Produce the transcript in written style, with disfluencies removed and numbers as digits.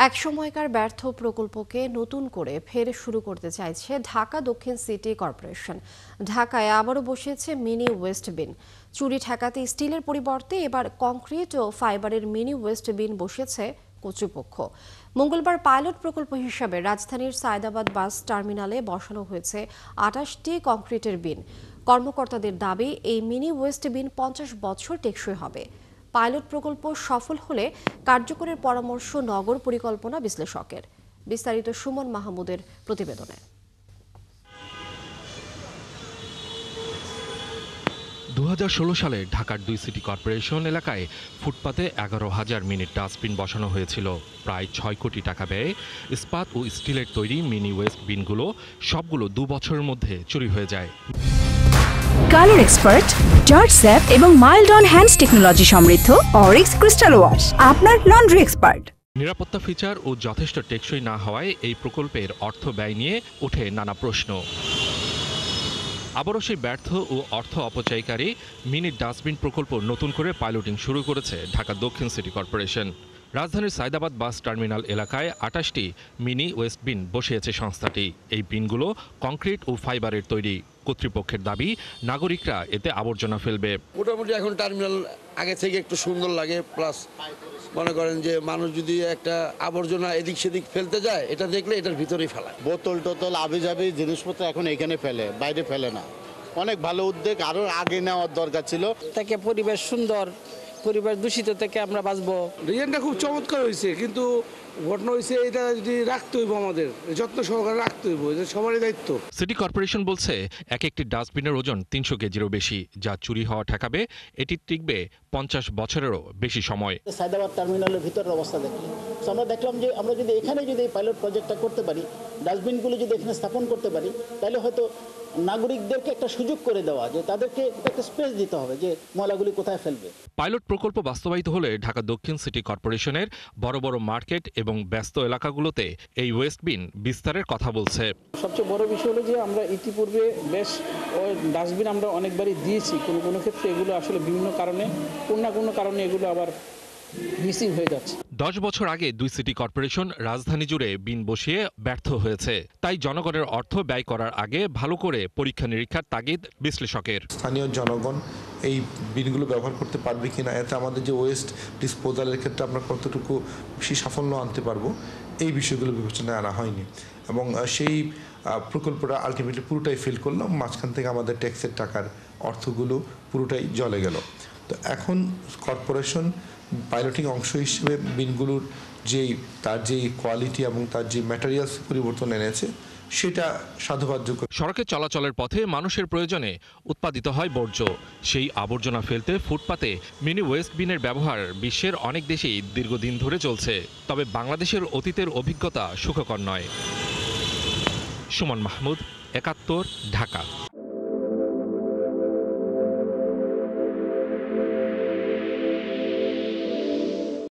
একসময়কার ব্যর্থ প্রকল্পকে নতুন করে ফের শুরু করতে চাইছে ঢাকা দক্ষিণ সিটি কর্পোরেশন। ঢাকায় আবারও বসেছে মিনি ওয়েস্ট বিন। চুরি ঠেকাতে স্টিলের পরিবর্তে এবার কংক্রিট ও ফাইবারের মিনি ওয়েস্ট বিন বসেছে কর্তৃপক্ষ। মঙ্গলবার পাইলট প্রকল্প হিসাবে রাজধানীর সায়দাবাদ বাস টার্মিনালে বসানো হয়েছে ২৮টি কংক্রিটের বিন। কর্মকর্তাদের দাবি, এই মিনি ওয়েস্ট বিন ৫০ বছর টেকসই হবে। পাইলট প্রকল্প সফল হলে কার্যকরের পরামর্শ নগর পরিকল্পনা বিশ্লেষকের। বিস্তারিত সুমন মাহমুদের প্রতিবেদনে। ২০১৬ সালে ঢাকার ২ সিটি কর্পোরেশন এলাকায় ফুটপাতে ১১,০০০ মিনি ডাস্টবিন বসানো হয়েছিল। প্রায় ৬ কোটি টাকা ব্যয়ে ইস্পাত ও স্টিলের তৈরি মিনি ওয়েস্ট বিনগুলো সবগুলো ২ বছরের মধ্যে চুরি হয়ে যায়। কালার এক্সপার্ট, জর্জ স্যাপ এবং মাইল্ড অন হ্যান্ডস টেকনোলজি সমৃদ্ধ অরিক্স ক্রিস্টাল ওয়াশ আপনার লন্ড্রি এক্সপার্ট। নিরাপত্তা ফিচার ও যথেষ্ট টেকসই না হওয়ায় এই প্রকল্পের অর্থ ব্যয় নিয়ে ওঠে নানা প্রশ্ন। আবারও সেই ব্যর্থ ও অর্থ অপচয়কারী মিনি ডাস্টবিন প্রকল্প নতুন করে পাইলটিং শুরু করেছে ঢাকা দক্ষিণ সিটি কর্পোরেশন। রাজধানীর সায়দাবাদ বাস টার্মিনাল এলাকায় ২৮টি মিনি ওয়েস্ট বিন বসিয়েছে সংস্থাটি। এই বিনগুলো কংক্রিট ও ফাইবারের তৈরি। কর্তৃপক্ষের দাবি, নাগরিকরা এতে আবর্জনা ফেলবে। মোটামুটি এখন টার্মিনাল আগে থেকে একটু সুন্দর লাগে, প্লাস মনে করেন যে মানুষ যদি একটা আবর্জনা এদিক সেদিক ফেলতে যায়, এটা দেখলে এটার ভিতরেই ফেলায়। বোতল টোতল আবিজাবি জিনিসপত্র এখন এখানে ফেলে, বাইরে ফেলে না। অনেক ভালো উদ্যোগ, আরও আগে নেওয়ার দরকার ছিল। থেকে পরিবেশ সুন্দর, পরিবেশ দূষিত থেকে আমরা বাঁচবো। ডিজাইনটা খুব চমৎকার হয়েছে, কিন্তু ঘটনা হয়েছে এটা যদি রাখতে হইব, আমাদের যত্ন সহকারে রাখতে হইব, এটা সবারই দায়িত্ব। সিটি কর্পোরেশন বলছে, এক একটি ডাস্টবিনের ওজন ৩০০ কেজিরও বেশি। যা চুরি হওয়া ঠেকাবে, এটি টিকবে ৫০ বছরেরও বেশি সময়। সায়দাবাদ টার্মিনালের ভিতরের অবস্থা দেখি, আমরা দেখলাম যে আমরা যদি এখানে যদি এই পাইলট প্রজেক্টটা করতে পারি, ডাস্টবিনগুলো যদি এখানে স্থাপন করতে পারি, তাহলে হয়তো নাগরিকদেরকে একটা সুযোগ করে দেওয়া, যে তাদেরকে একটা স্পেস দিতে হবে যে ময়লাগুলি কোথায় ফেলবে। পাইলট প্রকল্প বাস্তবায়িত হলে ঢাকা দক্ষিণ সিটি কর্পোরেশনের বড় বড় মার্কেট এবং ব্যস্ত এলাকাগুলোতে এই ওয়েস্ট বিন বিস্তারের কথা বলছে। সবচেয়ে বড় বিষয় হলো যে আমরা ইতিপূর্বে বেশ ডাস্টবিন আমরা অনেকবারই দিয়েছি, কোনো ক্ষেত্রে এগুলো আসলে বিভিন্ন কারণে কোনো কারণে এগুলো আবার মিসিং হয়ে যাচ্ছে। ১০ বছর আগে ২ সিটি কর্পোরেশন রাজধানী জুড়ে বিন বসিয়ে ব্যর্থ হয়েছে। তাই জনগণের অর্থ ব্যয় করার আগে ভালো করে পরীক্ষা নিরীক্ষার তাগিদ বিশ্লেষকের। স্থানীয় জনগণ এই বিনগুলো ব্যবহার করতে পারবে কিনা, এতে আমাদের যে ওয়েস্ট ডিসপোজালের ক্ষেত্রে আমরা কতটুকু বেশি সাফল্য আনতে পারবো, এই বিষয়গুলো বিবেচনায় আনা হয়নি। এবং সেই প্রকল্পটা আলটিমেটলি পুরোটাই ফেল করলাম। মাঝখান থেকে আমাদের ট্যাক্সের টাকার অর্থগুলো পুরোটাই জলে গেল। তো এখন কর্পোরেশন পাইলটিং অংশ হিসেবে বিনগুলোর তার যেই কোয়ালিটি এবং তার যে ম্যাটেরিয়ালস পরিবর্তন এনেছে, সেটা সাধুবাদযোগ্য। সড়কে চলাচলের পথে মানুষের প্রয়োজনে উৎপাদিত হয় বর্জ্য। সেই আবর্জনা ফেলতে ফুটপাতে মিনি ওয়েস্ট বিনের ব্যবহার বিশ্বের অনেক দেশেই দীর্ঘদিন ধরে চলছে। তবে বাংলাদেশের অতীতের অভিজ্ঞতা সুখকর নয়। সুমন মাহমুদ, ৭১, ঢাকা।